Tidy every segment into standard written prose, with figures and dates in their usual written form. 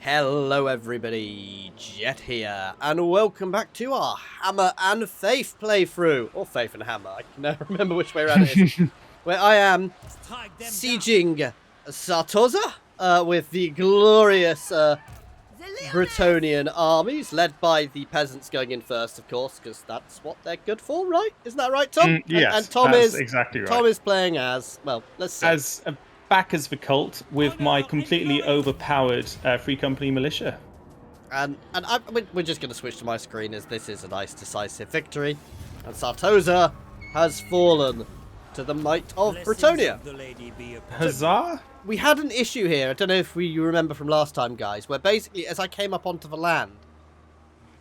Hello everybody, Jet here, and welcome back to our Hammer and Faith playthrough, or Faith and Hammer, I can never remember which way around it is, where I am sieging Sartosa with the glorious Bretonnian armies, led by the peasants going in first, of course, because that's what they're good for, right? Isn't that right, Tom? Yes, and Tom that's is exactly right. Tom is playing as, well, let's see. As a backers for Cult with my completely overpowered Free Company militia. And we're just going to switch to my screen as this is a nice decisive victory. And Sartosa has fallen to the might of Bretonia. Huzzah! We had an issue here, I don't know if you remember from last time, guys, where basically as I came up onto the land,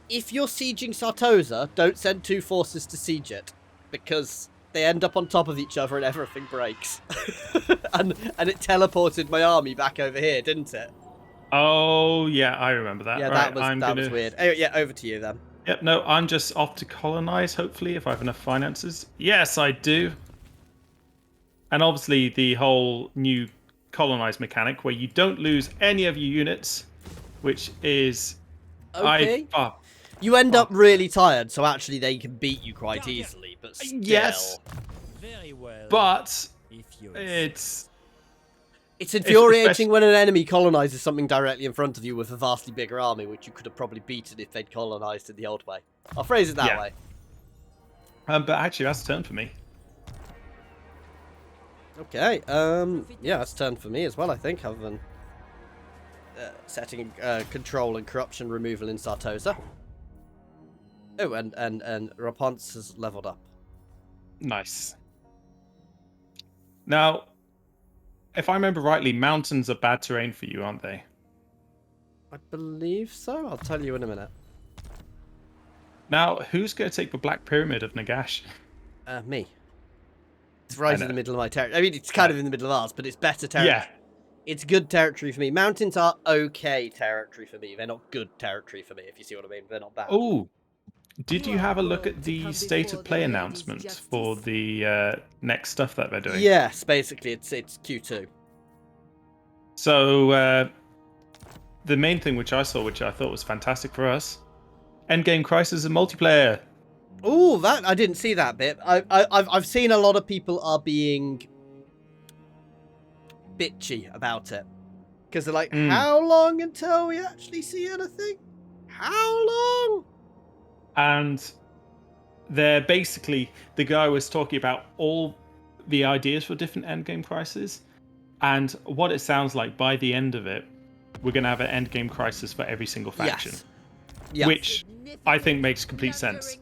if you're sieging Sartosa, don't send two forces to siege it, because they end up on top of each other and everything breaks. and it teleported my army back over here, didn't it? Oh, yeah, I remember that. Yeah, right, that was weird. Oh, yeah, over to you then. Yep, no, I'm just off to colonize, hopefully, if I have enough finances. Yes, I do. And obviously the whole new colonize mechanic where you don't lose any of your units, which is... Okay. You end up really tired, so actually they can beat you quite easily, but still... Yes. Very well. But it's infuriating when an enemy colonizes something directly in front of you with a vastly bigger army, which you could have probably beaten if they'd colonized it the old way. I'll phrase it that way. But actually, that's a turn for me. Okay, yeah, that's a turn for me as well, I think, other than setting control and corruption removal in Sartosa. Oh, and Repanse has leveled up. Nice. Now, if I remember rightly, mountains are bad terrain for you, aren't they? I believe so. I'll tell you in a minute. Now, who's going to take the Black Pyramid of Nagash? Me. It's right in the middle of my territory. I mean, it's kind of in the middle of ours, but it's better territory. Yeah. It's good territory for me. Mountains are okay territory for me. They're not good territory for me, if you see what I mean. They're not bad. Oh, did you have a look at the state of play announcement for the next stuff that they're doing? Yes, basically, it's Q2. So, the main thing which I saw, which I thought was fantastic for us, Endgame Crisis and multiplayer. Oh, that I didn't see that bit. I've seen a lot of people are being bitchy about it because they're like, how long until we actually see anything? How long? And they're basically, the guy was talking about all the ideas for different endgame crises, and what it sounds like by the end of it, we're going to have an endgame crisis for every single faction. Yes. Which I think makes complete sense.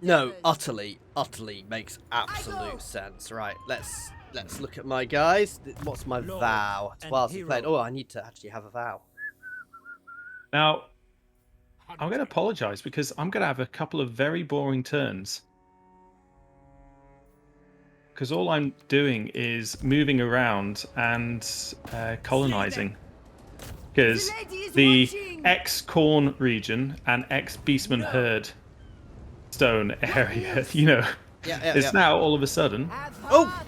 No, utterly makes absolute sense. Right, let's look at my guys. What's my vow? It's whilst we played. Oh, I need to actually have a vow. Now, I'm going to apologize because I'm going to have a couple of very boring turns. Because all I'm doing is moving around and colonizing. Because the ex-Corn region and ex-Beastman Herd Stone area, is now all of a sudden... Oh!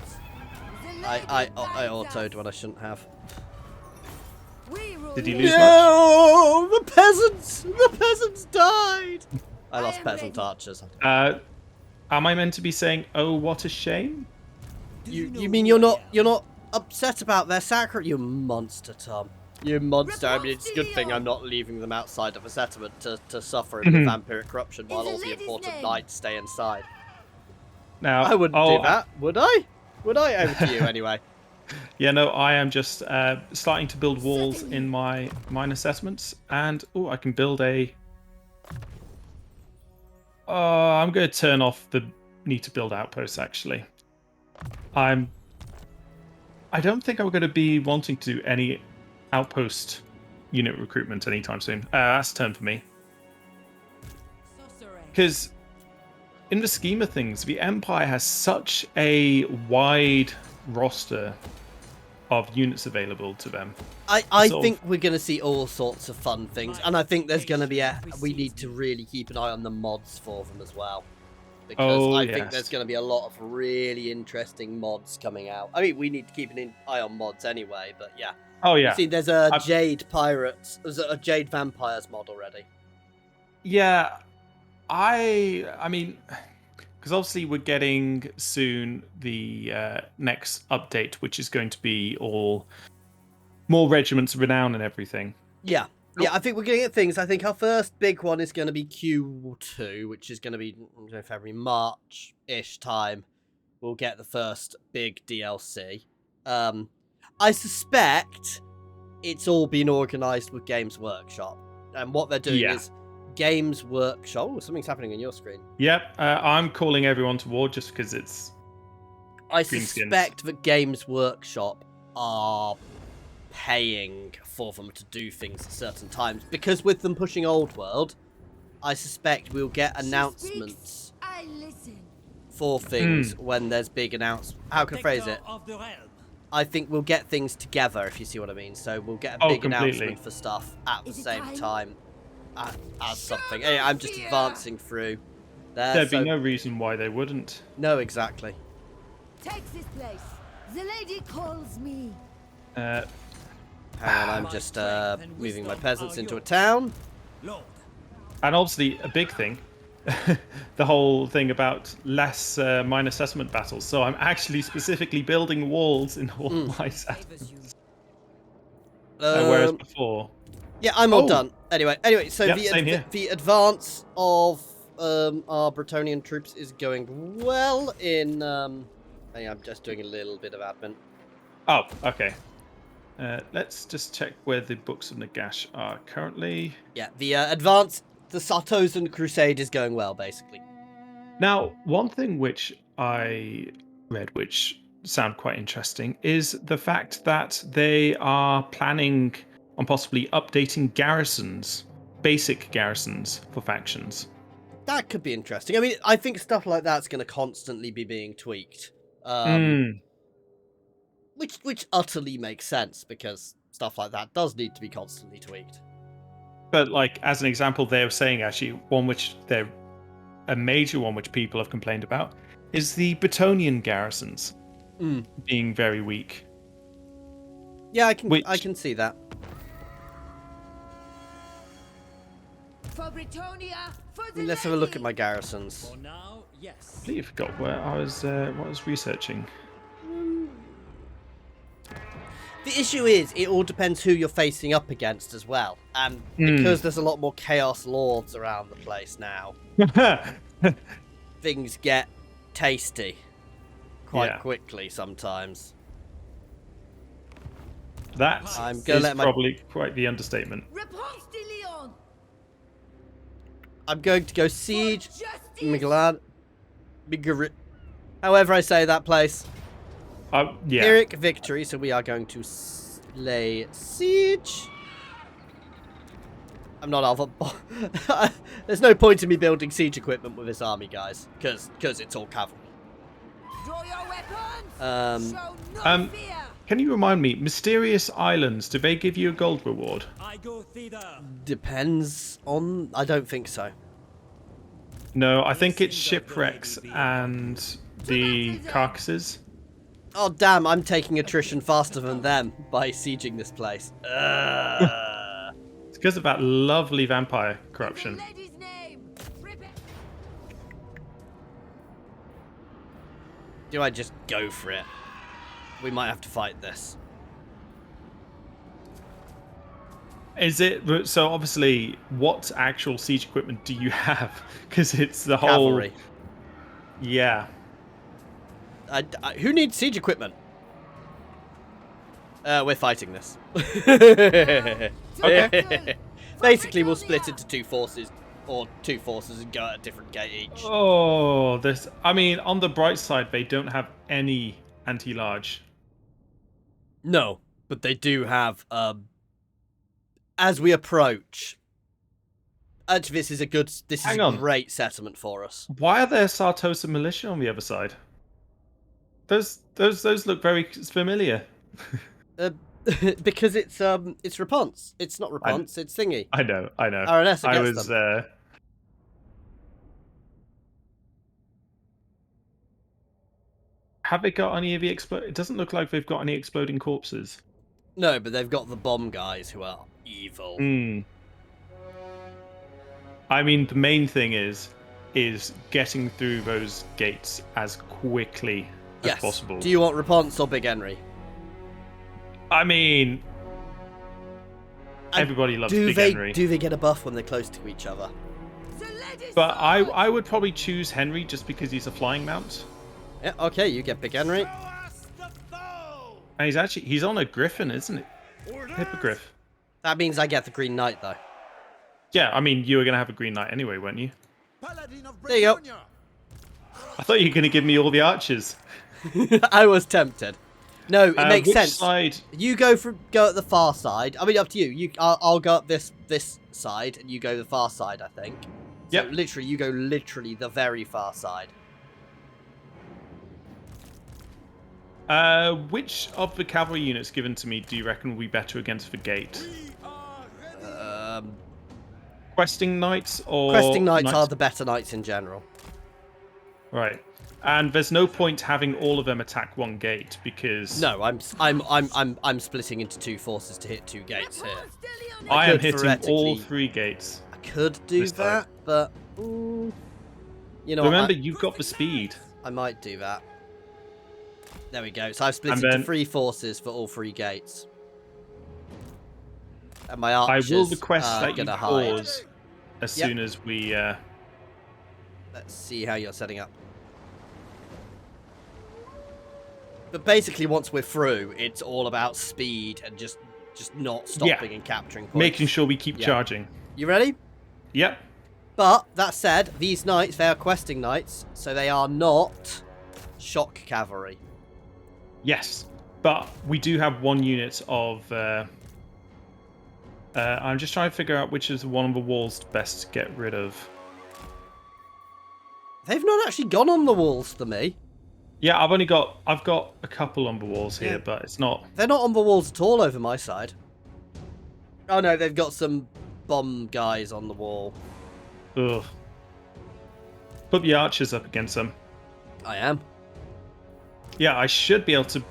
I autoed when I shouldn't have. Did you lose much? No! The peasants died! I lost peasant archers. Am I meant to be saying, oh, what a shame? You mean you're not upset about their sacrifice? You monster, Tom. You monster. I mean, it's a good thing I'm not leaving them outside of a settlement to suffer in the vampiric corruption while all the important knights stay inside. Now, I wouldn't do that, would I? Would I? Over to you, anyway. Yeah, no, I am just starting to build walls in my minor settlements, and I can build a... I'm going to turn off the need to build outposts, actually. I don't think I'm going to be wanting to do any outpost unit recruitment anytime soon. That's a turn for me. Because in the scheme of things, the Empire has such a wide roster of units available to them. I think we're going to see all sorts of fun things, and I think there's going to be we need to really keep an eye on the mods for them as well. Because I think there's going to be a lot of really interesting mods coming out. I mean, we need to keep an eye on mods anyway, but yeah. Oh You yeah. see, there's a Jade Pirates, there's a Jade Vampires mod already. Yeah, I mean, because obviously we're getting soon the next update, which is going to be all more regiments of renown and everything. Yeah. Yeah, I think we're going to get things. I think our first big one is going to be Q2, which is going to be February, March-ish time. We'll get the first big DLC. I suspect it's all been organised with Games Workshop. And what they're doing is Games Workshop... Oh, something's happening on your screen. Yep, I'm calling everyone to war just because it's I suspect that Games Workshop are paying for them to do things at certain times. Because with them pushing Old World, I suspect we'll get announcements for things when there's big announcements. How can I phrase it? I think we'll get things together, if you see what I mean. So we'll get a big announcement for stuff at the same time as something. Anyway, I'm just advancing through there. There'd be no reason why they wouldn't. No, exactly. Take this place. The lady calls me. Hang on, I'm just moving my peasants into a town. And obviously, a big thing, the whole thing about less minor settlement battles. So I'm actually specifically building walls in all my settlements. Whereas before... Yeah, I'm all done. Anyway, so the advance of our Bretonnian troops is going well in... I'm just doing a little bit of admin. Oh, okay. Let's just check where the books of Nagash are currently. Yeah, the advance, the Sartosan crusade is going well, basically. Now, one thing which I read, which sound quite interesting, is the fact that they are planning on possibly updating garrisons, basic garrisons for factions. That could be interesting. I mean, I think stuff like that's going to constantly be being tweaked. Which utterly makes sense, because stuff like that does need to be constantly tweaked. But, like, as an example, they were saying, actually, a major one which people have complained about is the Bretonnian garrisons being very weak. Yeah, I can see that. For Bretonnia, for the Let's have a look at my garrisons. For now, yes. I completely forgot where I was, what I was researching. The issue is, it all depends who you're facing up against as well. And because there's a lot more Chaos Lords around the place now, things get tasty quite quickly sometimes. That is probably quite the understatement. Repanse de Lyon. I'm going to go siege Miglad. However I say that place. Yeah. Pyrrhic victory, so we are going to lay siege. I'm not alpha. There's no point in me building siege equipment with this army, guys, because it's all cavalry. Draw your weapons. Show no fear. Can you remind me, Mysterious Islands, do they give you a gold reward? I go thither. Depends on... I don't think so. No, I think it's shipwrecks and the carcasses. Oh, damn, I'm taking attrition faster than them by sieging this place. It's because of that lovely vampire corruption. Do I just go for it? We might have to fight this. Is it... So, obviously, what actual siege equipment do you have? Because it's the Cavalry. whole... Yeah. Who needs siege equipment? We're fighting this. Okay. Basically, we'll split into two forces, or two forces, and go at a different gate each. Oh, this... I mean, on the bright side, they don't have any anti-large. No, but they do have, as we approach... Actually, this is a great settlement for us. Why are there Sartosa militia on the other side? Those look very familiar. Because it's Repanse. It's not Repanse, it's thingy. I know. Lyonesse against them. Have they got any of the It doesn't look like they've got any exploding corpses. No, but they've got the bomb guys who are evil. I mean, the main thing is getting through those gates as quickly as possible. Do you want Repanse or Big Henry? I mean, everybody loves Big Henry. Do they get a buff when they're close to each other? But I would probably choose Henry just because he's a flying mount. Yeah, okay, you get Big Henry. And he's on a griffin, isn't it? Hippogriff. That means I get the Green Knight, though. Yeah, I mean, you were going to have a Green Knight anyway, weren't you? There you go. I thought you were going to give me all the archers. I was tempted. No, it makes which sense. Side? You go at the far side. I mean, up to you. I'll go up this side, and you go the far side, I think. So yep. literally, you go the very far side. Which of the cavalry units given to me do you reckon will be better against the gate? Questing knights or Questing knights are the better knights in general. Right. And there's no point having all of them attack one gate because no, I'm splitting into two forces to hit two gates here. I am hitting all three gates. I could do that, but you know. Remember, you've got the speed. I might do that. There we go. So I've split into three forces for all three gates. And my archers I will request that you hide. pause as soon as we. Let's see how you're setting up. But basically, once we're through, it's all about speed and just not stopping and capturing points. Making sure we keep charging. You ready? Yep. But that said, these knights, they are questing knights, so they are not shock cavalry. Yes, but we do have one unit of. I'm just trying to figure out which is one of the walls best to get rid of. They've not actually gone on the walls for me. Yeah, I've got a couple on the walls here, but it's not. They're not on the walls at all over my side. Oh no, they've got some bomb guys on the wall. Ugh. Put the archers up against them. I am. Yeah, I should be able to.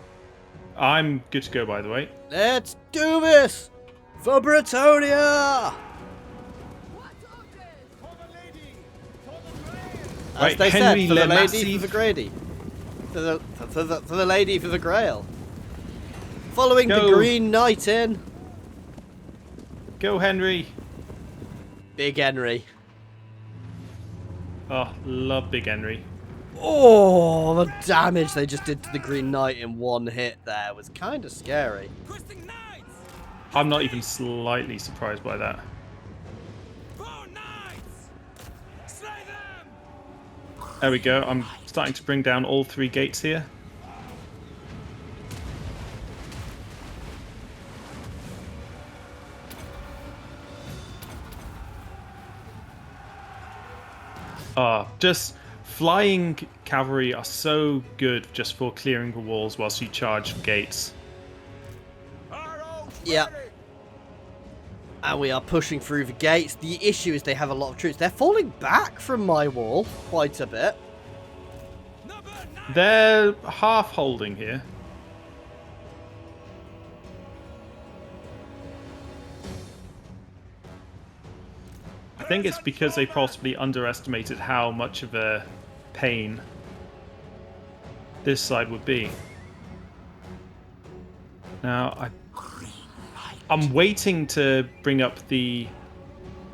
I'm good to go, by the way. Let's do this for Britonia. As they Henry said, for the lady, Massive. for the Grady. For the lady, for the Grail. Following the Green Knight in. Go, Henry. Big Henry. Oh, love Big Henry. Oh, the damage they just did to the Green Knight in one hit there was kind of scary. I'm not even slightly surprised by that. There we go. I'm starting to bring down all three gates here. Just flying cavalry are so good just for clearing the walls whilst you charge gates. Yeah. And we are pushing through the gates. The issue is they have a lot of troops. They're falling back from my wall quite a bit. They're half holding here. I think it's because they possibly underestimated how much of a pain this side would be. Now, I'm waiting to bring up the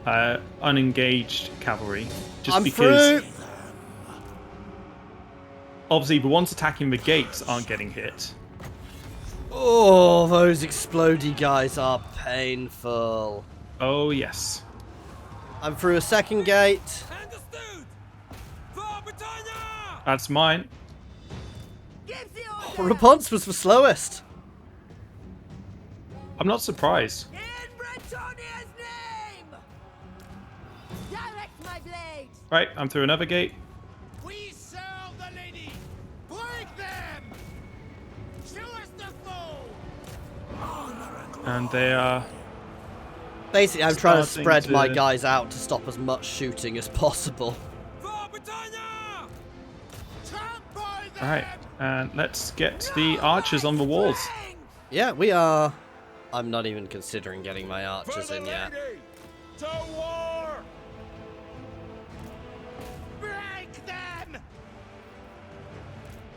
unengaged cavalry, just because obviously the ones attacking the gates aren't getting hit. Oh, those explodey guys are painful. Oh, yes. I'm through a second gate. That's mine. Repanse was the slowest. I'm not surprised. In Britonia's name! Direct my blade! Right, I'm through another gate. We serve the lady! Break them! Show us the foe! And they are... Basically, I'm trying to spread to... my guys out to stop as much shooting as possible. Alright, and let's get the archers on the walls. Yeah, we are I'm not even considering getting my archers in yet. To war! Break them!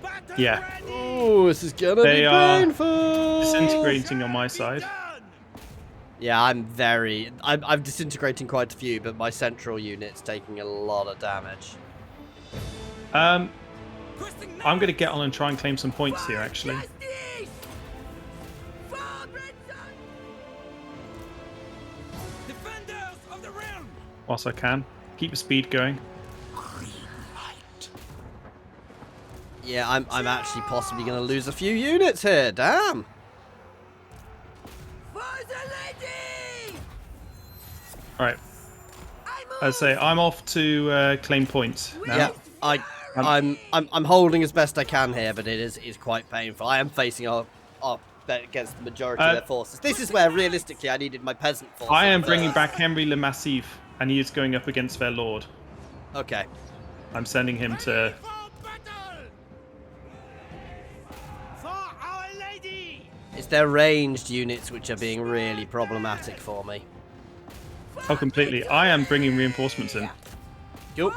Battle Yeah. ready! Oh, this is gonna They be are painful. disintegrating on my side. Yeah, I'm disintegrating quite a few, but my central unit's taking a lot of damage. I'm going to get on and try and claim some points here, actually. Defenders of the realm! Whilst I can. Keep the speed going. Yeah, I'm actually possibly going to lose a few units here. Damn. For the lady! Alright. I say I'm off to claim points now. Yeah, I'm holding as best I can here, but it is quite painful. I am facing up against the majority of their forces. This is where realistically I needed my peasant force. I am bringing back Henry Le Massif, and he is going up against their lord. Okay. I'm sending him to... It's their ranged units which are being really problematic for me. Oh, completely. I am bringing reinforcements in. Cool.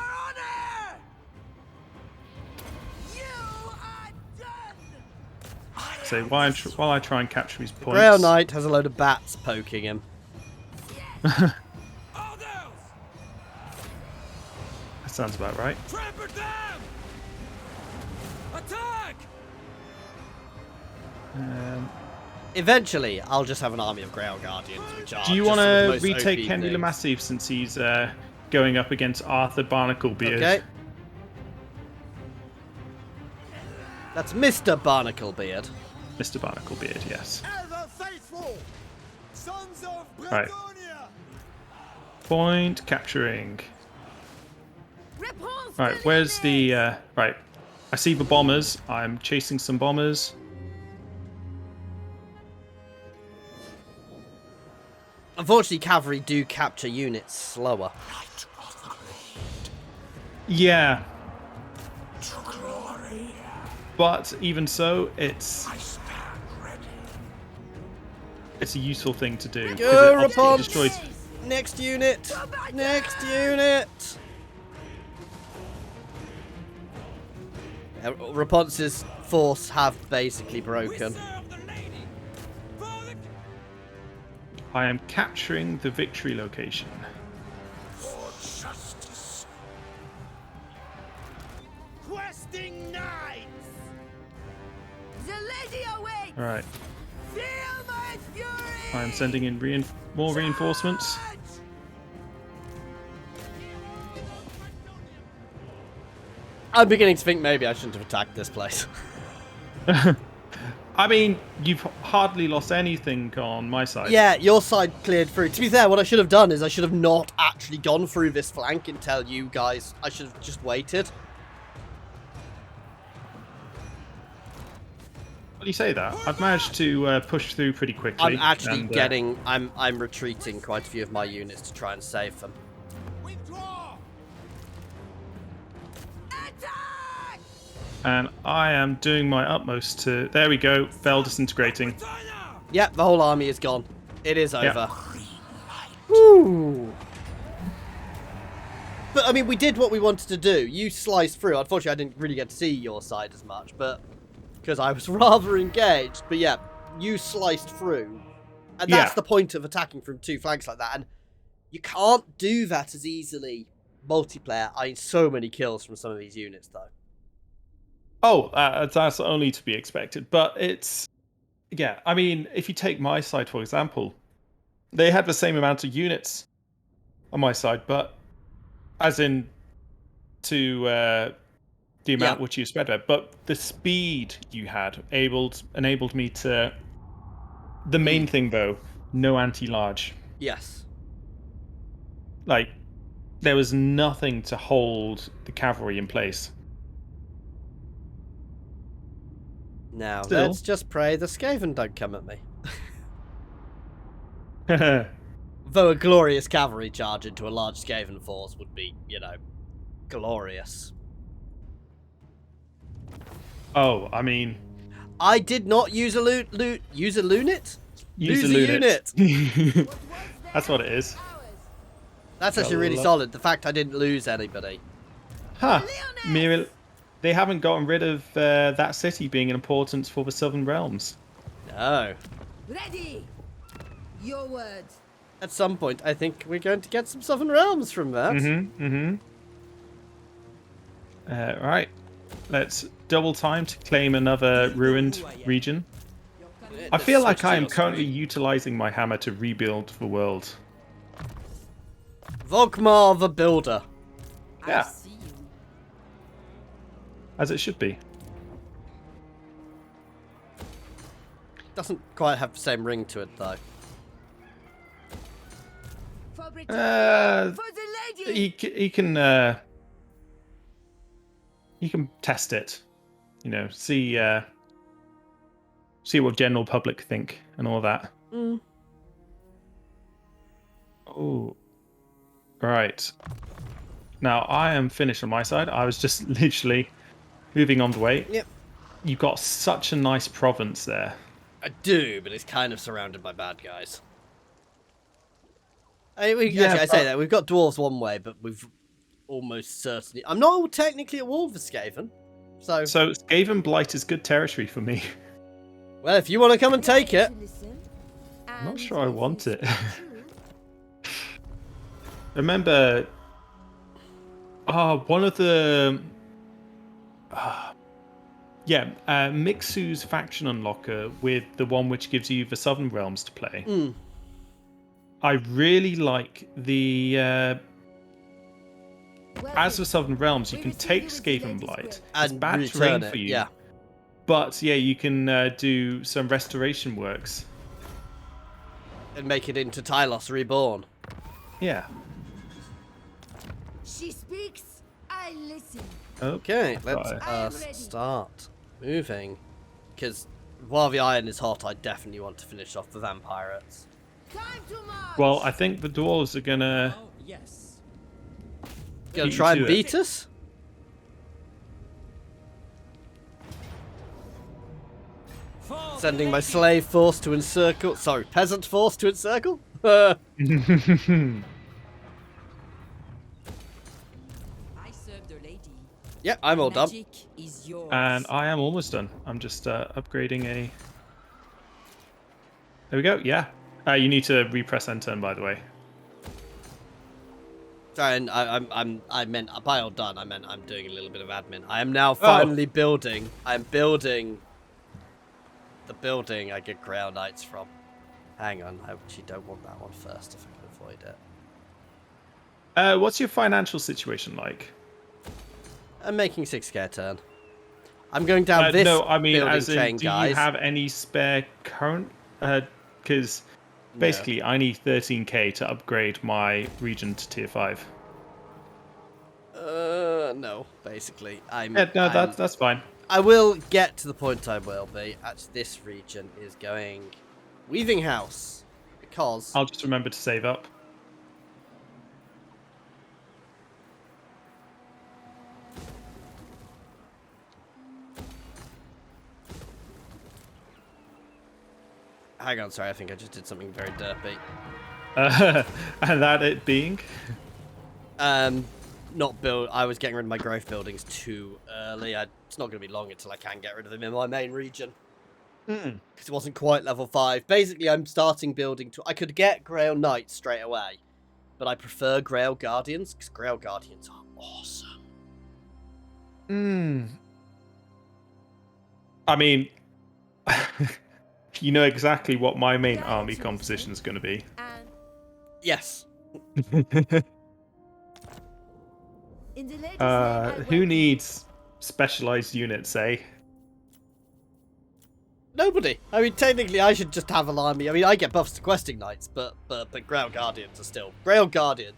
So while I try and capture these points... Grail Knight has a load of bats poking him. That sounds about right. Attack! Eventually, I'll just have an army of Grail Guardians, which are Do you just want some of the to most retake OP Henry Le things. Massif since he's going up against Arthur Barnaclebeard? Okay. That's Mr. Barnaclebeard. Mr. Barnaclebeard, yes. Ever faithful! Sons of Right. Bretonnia! Point capturing. Right, where's the... right. I see the bombers. I'm chasing some bombers. Unfortunately, cavalry do capture units slower. Yeah. But even so, it's a useful thing to do. Go, Because it Repanse! obviously destroys... Next unit! Next unit! Repanse's force have basically broken. I am capturing the victory location. Questing knights! The lady awaits! Alright. Feel my fury! I'm sending in more reinforcements. I'm beginning to think maybe I shouldn't have attacked this place. I mean, you've hardly lost anything on my side. Yeah, your side cleared through. To be fair, what I should have done is I should have not actually gone through this flank until you guys... I should have just waited. Well, you say that. I've managed to push through pretty quickly. I'm actually and, getting... I'm retreating quite a few of my units to try and save them. Withdraw! Attack! And I am doing my utmost to... There we go. Fell disintegrating. Yep, the whole army is gone. It is Yeah. over. Woo! But, I mean, we did what we wanted to do. You sliced through. Unfortunately, I didn't really get to see your side as much, but... Because I was rather engaged. But yeah, you sliced through. And that's Yeah. the point of attacking from two flanks like that. And you can't do that as easily multiplayer. I mean, so many kills from some of these units, though. Oh, that's only to be expected. But it's... Yeah, I mean, if you take my side, for example, they had the same amount of units on my side, but as in to the amount which you spread there. But the speed you had enabled me to... The main thing, though, no anti-large. Yes. Like, there was nothing to hold the cavalry in place. Now, Still. let's just pray the Skaven don't come at me. Though a glorious cavalry charge into a large Skaven force would be, you know, glorious. Oh, I mean... I did not use a lunit. Use Lose a unit. unit. That's what it is. That's actually really solid. The fact I didn't lose anybody. Huh. They haven't gotten rid of that city being an importance for the Southern Realms. No. Ready. Your words. At some point, I think we're going to get some Southern Realms from that. Right. Let's double time to claim another ruined region. I feel like I am currently utilizing my hammer to rebuild the world. Volkmar the Builder. Yeah. I see you. As it should be. Doesn't quite have the same ring to it, though. For Britain. For the lady. He can test it. You know, see what general public think and all that. Oh. Right. Now I am finished on my side. I was just literally moving on the way. Yep. You've got such a nice province there. I do, but it's kind of surrounded by bad guys. I say that. We've got dwarves one way, but we've almost certainly... I'm not technically at war with Skaven. So Skaven Blight is good territory for me. Well, if you want to come and take it. I'm not sure I want it. Remember... one of the... Mixu's faction unlocker with the one which gives you the Southern Realms to play. I really like the... as for Southern Realms, you can take Skaven Blight. It's bad terrain for you. Yeah. But yeah, you can do some restoration works. And make it into Tylos Reborn. Yeah. She speaks, I listen. Okay, let's start moving. Because while the iron is hot, I definitely want to finish off the vampirates. Time to march. Well, I think the dwarves are gonna... Gonna try and beat us? Sending my slave force to encircle... Sorry, peasant force to encircle? I serve the lady. Yep, I'm all done. Magic is yours. And I am almost done. I'm just upgrading a... There we go, yeah. You need to repress end turn, by the way. Sorry, and I meant by all done. I meant I'm doing a little bit of admin. I am now finally building. I'm building the building I get Grail Knights from. Hang on, I actually don't want that one first if I can avoid it. What's your financial situation like? I'm making 6k a turn. I'm going down this building as in, chain, guys. Do you have any spare current? Because basically, I need 13k to upgrade my region to tier 5. No, basically. That's fine. I will get to the point I will be. Actually, this region is going Weaving House. Because... I'll just remember to save up. Hang on, sorry, I think I just did something very derpy. And that it being? Not build. I was getting rid of my growth buildings too early. It's not going to be long until I can get rid of them in my main region. Because it wasn't quite level 5. Basically, I'm starting building to... I could get Grail Knights straight away, but I prefer Grail Guardians, because Grail Guardians are awesome. I mean... You know exactly what my main army composition is going to be. Yes. Who needs specialized units, eh? Nobody. I mean, technically, I should just have an army. I mean, I get buffs to questing knights, but Grail Guardians are still Grail Guardian.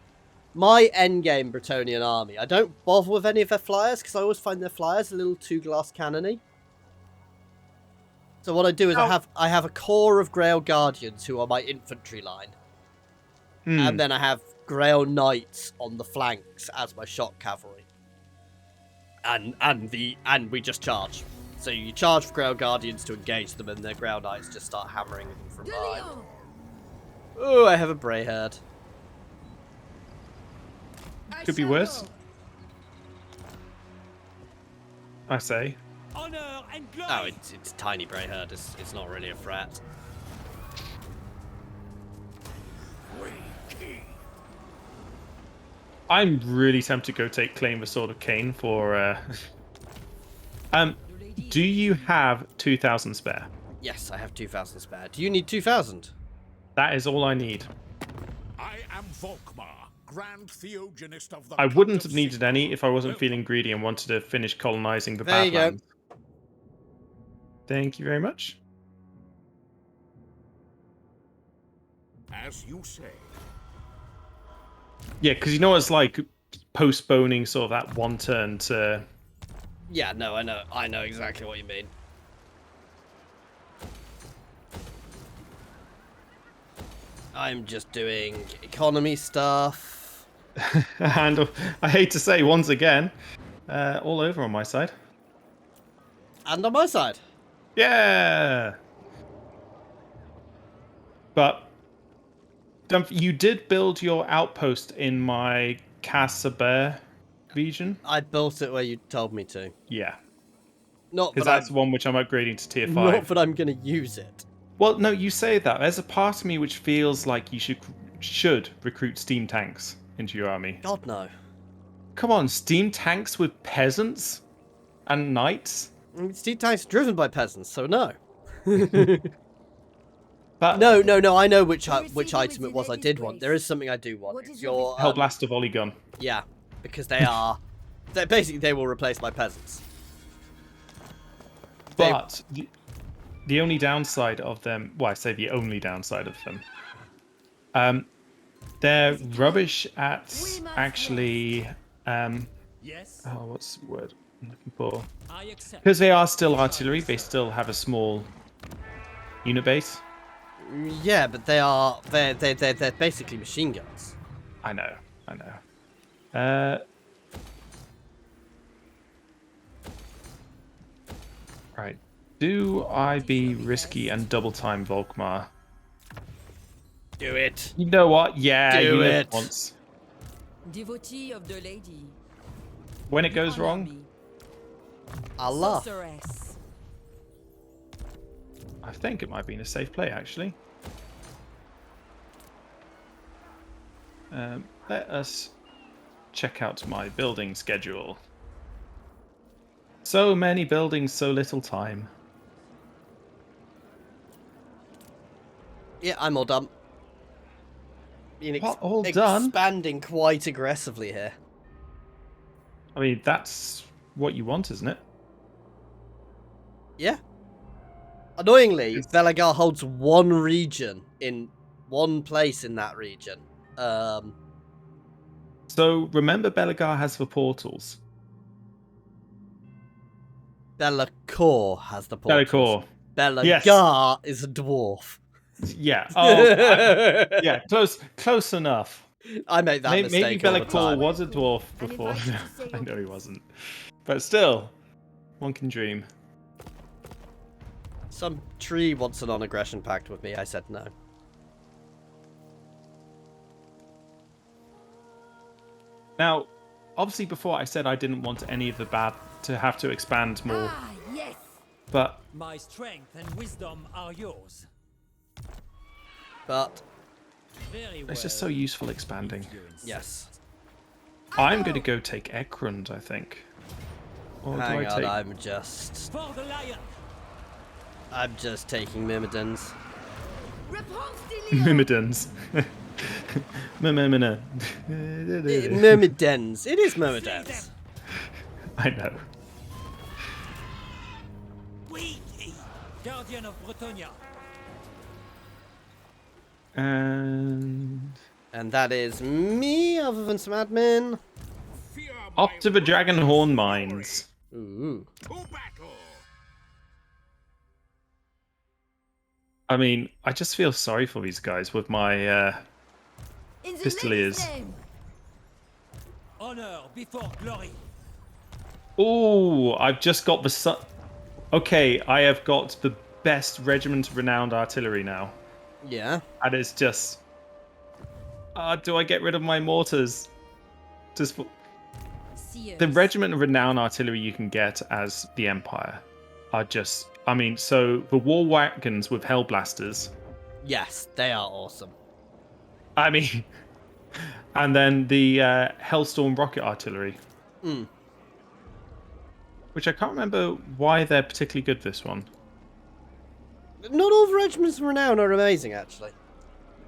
My endgame Bretonnian army. I don't bother with any of their flyers because I always find their flyers a little too glass cannony. So what I do is I have a core of Grail Guardians who are my infantry line. And then I have Grail Knights on the flanks as my shock cavalry. And we just charge. So you charge for Ground Guardians to engage them, and their Ground Knights just start hammering them from behind. Oh, I have a Bray Herd. Could be worse. I say. Honor and glory. Oh, it's a tiny Bray Herd. It's not really a threat. I'm really tempted to go claim the Sword of Cain for. Do you have 2,000 spare? Yes, I have 2,000 spare. Do you need 2,000? That is all I need. I am Volkmar, Grand Theogenist of the I Cult wouldn't of have needed Sigmar. any if I wasn't feeling greedy and wanted to finish colonizing the There you go. Badlands. Thank you very much. As you say. Yeah, because you know what it's like postponing sort of that one turn to. Yeah, no, I know exactly what you mean. I'm just doing economy stuff. And I hate to say, once again, all over on my side. And on my side. Yeah! But you did build your outpost in my Casaber region? I built it where you told me to. Yeah. Not Because that that's the one which I'm upgrading to tier 5. Not that I'm going to use it. Well, no, you say that. There's a part of me which feels like you should recruit steam tanks into your army. God, no. Come on, steam tanks with peasants and knights? I mean, Steam Tanks are driven by peasants, so no. But No, I know which item it was I did want. There is something I do want. It's your... Hellblaster volley gun. Yeah, because they are... they will replace my peasants. But the only downside of them... Well, I say the only downside of them. They're rubbish at actually... Yes, oh, what's the word I'm looking for? I accept. Because they are still artillery, they still have a small unit base. Yeah, but they're basically machine guns. I know. Right. Do I be risky and double time Volkmar? Do it. You know what? Yeah, Do you live it. once. Devotee of the lady. When it goes Honor wrong, me. Allah. Sorceress. I think it might be in a safe play, actually. Let us check out my building schedule. So many buildings, so little time. Yeah, I'm all done. What, all done? Expanding quite aggressively here. I mean, that's what you want, isn't it? Yeah. Annoyingly, Belagar holds one region in one place in that region. So remember, Belagar has the portals. Belacor has the portals. Belacor. Belagar is a dwarf. Yeah. Oh, yeah. Close enough. I make that Maybe mistake all the Belacor time. was a dwarf before. I know he wasn't. But still, one can dream. Some tree wants a non-aggression pact with me. I said no. Now, obviously, before I said I didn't want any of the bad to have to expand more, Ah, yes. but My strength and wisdom are yours. But Very well. it's just so useful expanding. yes. I'm going to go take Ekrund, I think. Or Hang do I on, take... For the lion. I'm just taking Myrmidons. Repanse Volkmar. Myrmidons. Myrmidons. Myrmidons. It is Myrmidons. I know. We, guardian of Bretonia. And And that is me, other than some admin. Fear off my to the word. Dragonhorn mines. Ooh. To battle. I mean, I just feel sorry for these guys with my In the Pistoliers. lady's name. Honor before glory. Oh, I've just got the sun. Okay, I have got the best regiment of renowned artillery now. Yeah. And it's just... do I get rid of my mortars? Just for... The Seers. regiment of renowned artillery you can get as the Empire are just... I mean, so the war wagons with hellblasters. Yes, they are awesome. I mean... And then the Hellstorm rocket artillery. Mm. Which I can't remember why they're particularly good, this one. Not all the regiments of renown are amazing, actually.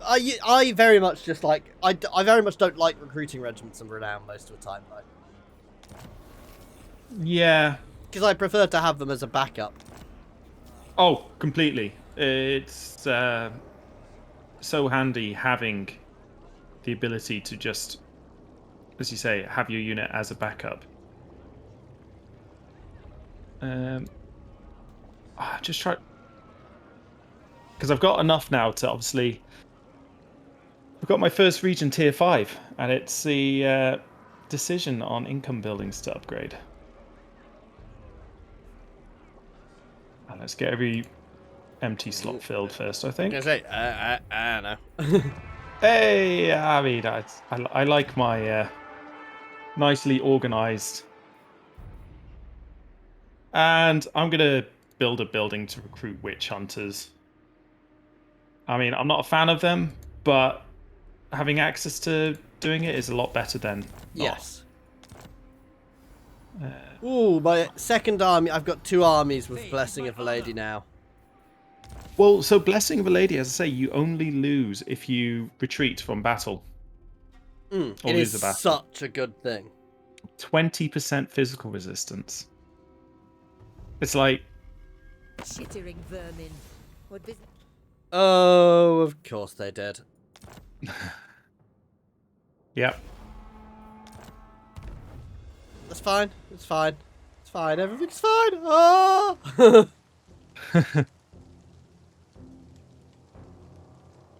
I very much just like... I very much don't like recruiting regiments of renown most of the time, though. Yeah. Because I prefer to have them as a backup. Oh, completely. It's so handy having the ability to just, as you say, have your unit as a backup. Just try... Because I've got enough now to obviously... I've got my first region tier 5, and it's the decision on income buildings to upgrade. And let's get every empty slot filled first, I think. I was gonna say, I don't know. Hey, I mean, I like my nicely organized. And I'm going to build a building to recruit witch hunters. I mean, I'm not a fan of them, but having access to doing it is a lot better than not. Yes. Ooh, my second army. I've got 2 armies with Blessing of the Lady now. Well, so Blessing of a Lady, as I say, you only lose if you retreat from battle. Or It lose is a battle. such a good thing. 20% physical resistance. It's like... Chittering vermin. What business? Oh, of course they did. Yep. That's fine. It's fine. It's fine. Everything's fine. Oh!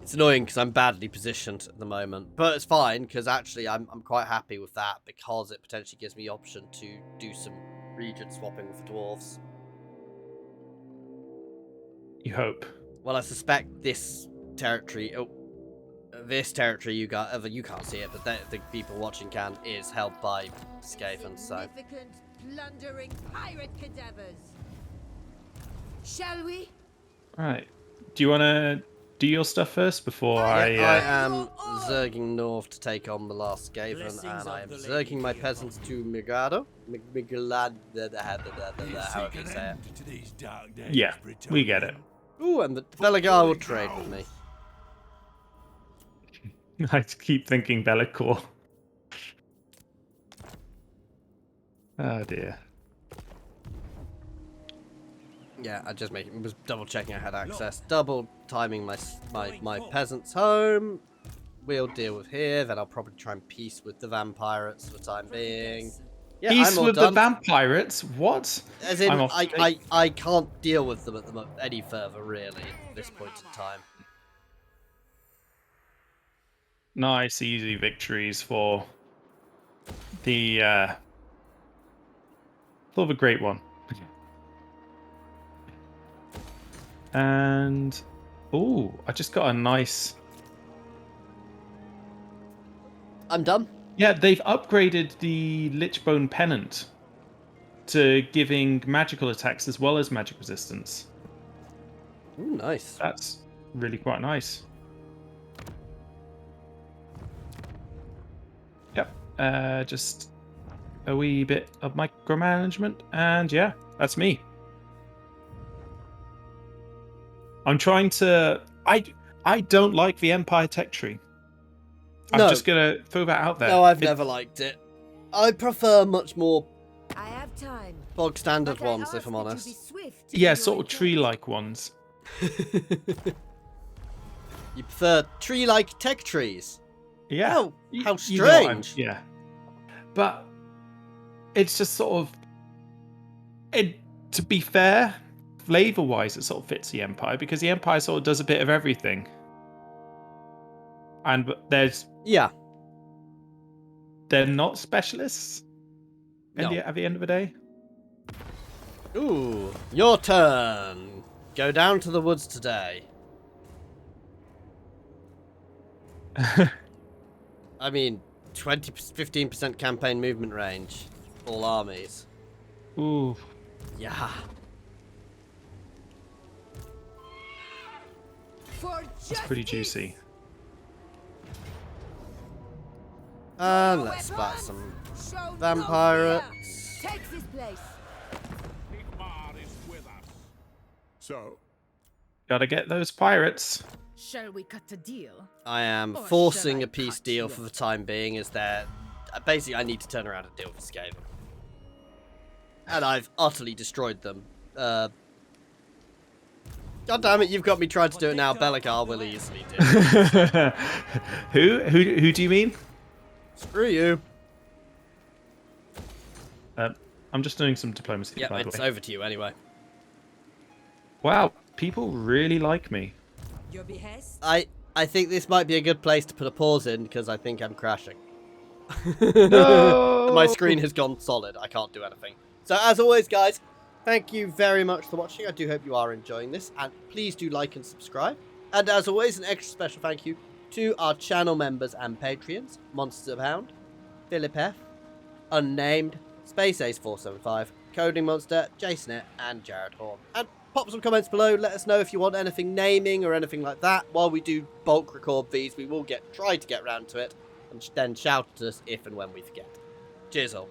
It's annoying because I'm badly positioned at the moment, but it's fine because actually I'm quite happy with that because it potentially gives me the option to do some region swapping with the dwarves. You hope. Well, I suspect this territory, this territory you can't see it, but the people watching can, is held by Skaven, so. Significant plundering pirate cadavers. Shall we? Right. Do you want to do your stuff first before I I... am zerging north to take on the last Skaven, and I am zerging my peasants to Migado. However you say it. Yeah, we get it. Ooh, and the Belagar will trade with me. I keep thinking Bellicor. Oh dear. Yeah, I just was double checking I had access, double timing my peasants home. We'll deal with here, then I'll probably try and peace with the vampirates for the time being. Yeah, Peace I'm all with done. the vampirates? What? As in, I'm off I can't deal with them at the any further, really, at this point in time. Nice, easy victories for the great one. And oh, I just got a nice. I'm done. Yeah, they've upgraded the Lichbone Pennant to giving magical attacks as well as magic resistance. Ooh, nice. That's really quite nice. Yep, just a wee bit of micromanagement, and yeah, that's me. I'm trying to... I don't like the Empire tech tree. I'm just going to throw that out there. No, I've never liked it. I prefer much more I have time. bog standard But I ones, if ask I'm that you honest. be swift Yeah, in sort your of tree-like ones. You prefer tree-like tech trees? Yeah. Oh, how You know what strange. yeah. But it's just sort of... to be fair, flavor-wise, it sort of fits the Empire, because the Empire sort of does a bit of everything. And there's... Yeah. They're not specialists No. at the end of the day. Ooh, your turn. Go down to the woods today. I mean, 15% campaign movement range. All armies. Ooh. Yeah. For It's pretty juicy. And let's spot some vampirates. Take this place. Volkmar is with us. So, Gotta get those pirates. Shall we cut a deal? I am Or forcing shall I a peace cut deal you for the off? time being, as there... Basically, I need to turn around and deal with Skaven. And I've utterly destroyed them. God damn it, you've got me trying to do it now. Belligar will easily do it. Who do you mean? Screw you. I'm just doing some diplomacy, Yep, by the it's way. over to you anyway. Wow, people really like me. Your behest? I think this might be a good place to put a pause in, because I think I'm crashing. No! My screen has gone solid. I can't do anything. So as always, guys, thank you very much for watching. I do hope you are enjoying this, and please do like and subscribe. And as always, an extra special thank you to our channel members and Patreons: Monster Pound, Philip F, Unnamed, Space Ace 475, Coding Monster, Jasonet, and Jared Horn. And pop some comments below. Let us know if you want anything naming or anything like that. While we do bulk record these, we will try to get round to it, and then shout at us if and when we forget. Cheers all.